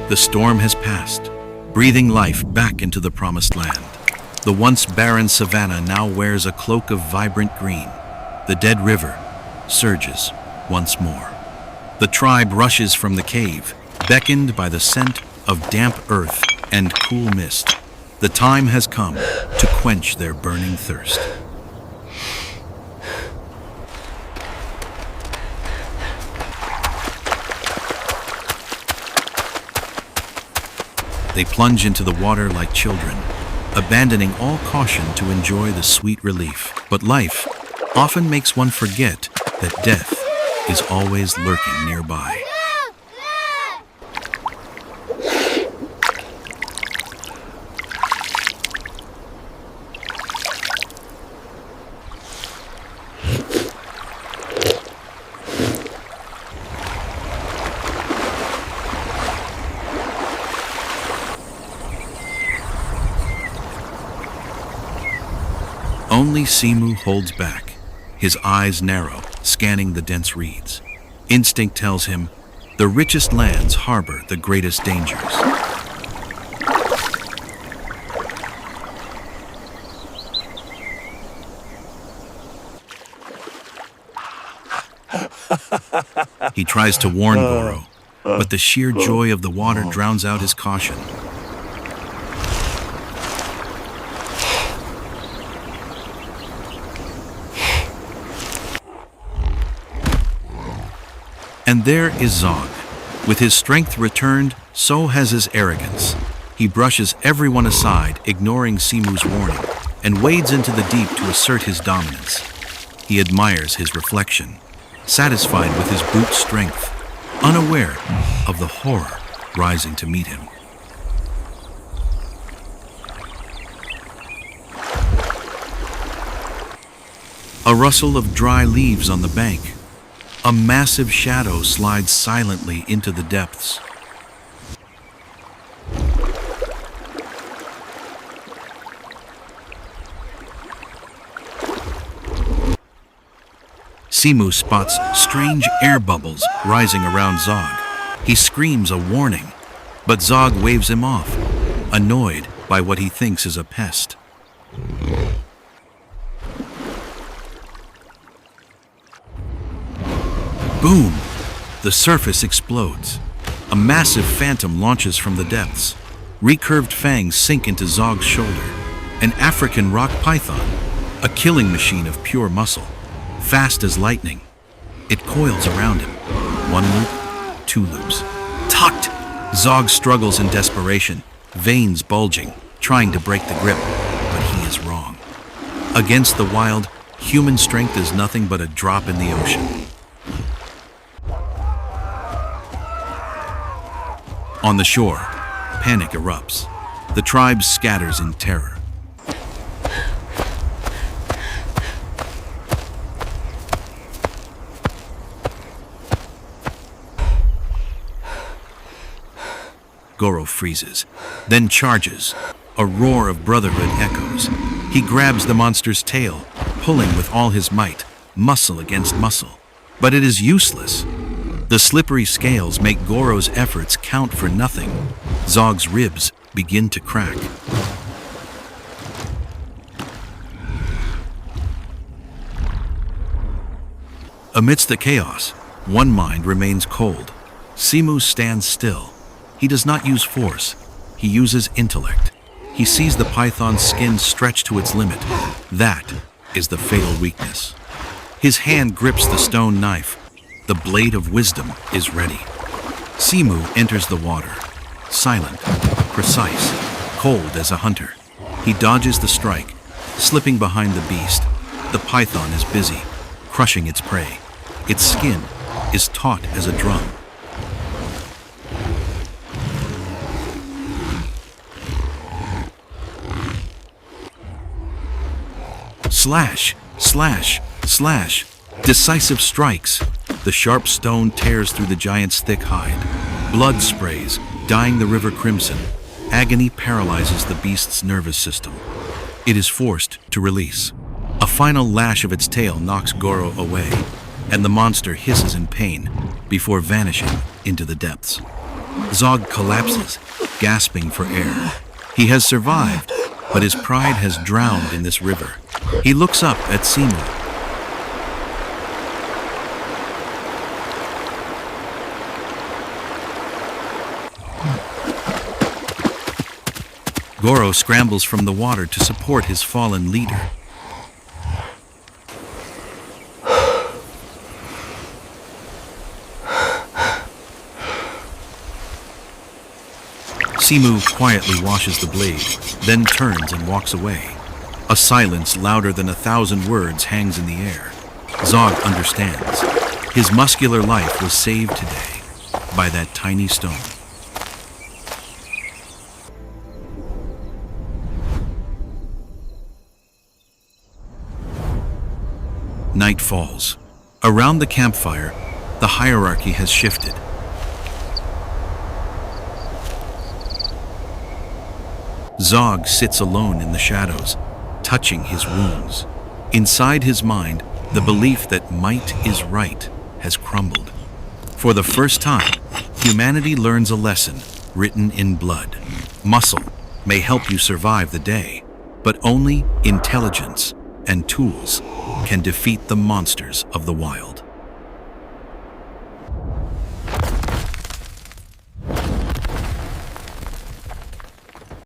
The storm has passed, breathing life back into the promised land. The once barren savanna now wears a cloak of vibrant green. The dead river surges once more. The tribe rushes from the cave, beckoned by the scent of damp earth and cool mist. The time has come to quench their burning thirst. They plunge into the water like children, abandoning all caution to enjoy the sweet relief. But life often makes one forget that death is always lurking nearby. Only Simu holds back, his eyes narrow, scanning the dense reeds. Instinct tells him the richest lands harbor the greatest dangers. He tries to warn Goro, but the sheer joy of the water drowns out his caution. And there is Zog. With his strength returned, so has his arrogance. He brushes everyone aside, ignoring Simu's warning, and wades into the deep to assert his dominance. He admires his reflection, satisfied with his brute strength, unaware of the horror rising to meet him. A rustle of dry leaves on the bank. A massive shadow slides silently into the depths. Simu spots strange air bubbles rising around Zog. He screams a warning, but Zog waves him off, annoyed by what he thinks is a pest. Boom! The surface explodes. A massive phantom launches from the depths. Recurved fangs sink into Zog's shoulder. An African rock python, a killing machine of pure muscle, fast as lightning. It coils around him. One loop, two loops. Tucked! Zog struggles in desperation, veins bulging, trying to break the grip, but he is wrong. Against the wild, human strength is nothing but a drop in the ocean. On the shore, panic erupts. The tribe scatters in terror. Goro freezes, then charges. A roar of brotherhood echoes. He grabs the monster's tail, pulling with all his might, muscle against muscle. But it is useless. The slippery scales make Goro's efforts count for nothing. Zog's ribs begin to crack. Amidst the chaos, one mind remains cold. Simu stands still. He does not use force. He uses intellect. He sees the python's skin stretch to its limit. That is the fatal weakness. His hand grips the stone knife. The blade of wisdom is ready. Simu enters the water, silent, precise, cold as a hunter. He dodges the strike, slipping behind the beast. The python is busy, crushing its prey. Its skin is taut as a drum. Slash, slash, slash. Decisive strikes. The sharp stone tears through the giant's thick hide. Blood sprays, dyeing the river crimson. Agony paralyzes the beast's nervous system. It is forced to release. A final lash of its tail knocks Goro away, and the monster hisses in pain before vanishing into the depths. Zog collapses, gasping for air. He has survived, but his pride has drowned in this river. He looks up at Simu. Goro scrambles from the water to support his fallen leader. Simu quietly washes the blade, then turns and walks away. A silence louder than 1,000 words hangs in the air. Zog understands. His muscular life was saved today by that tiny stone. Night falls. Around the campfire, the hierarchy has shifted. Zog sits alone in the shadows, touching his wounds. Inside his mind, the belief that might is right has crumbled. For the first time, humanity learns a lesson written in blood. Muscle may help you survive the day, but only intelligence and tools can defeat the monsters of the wild.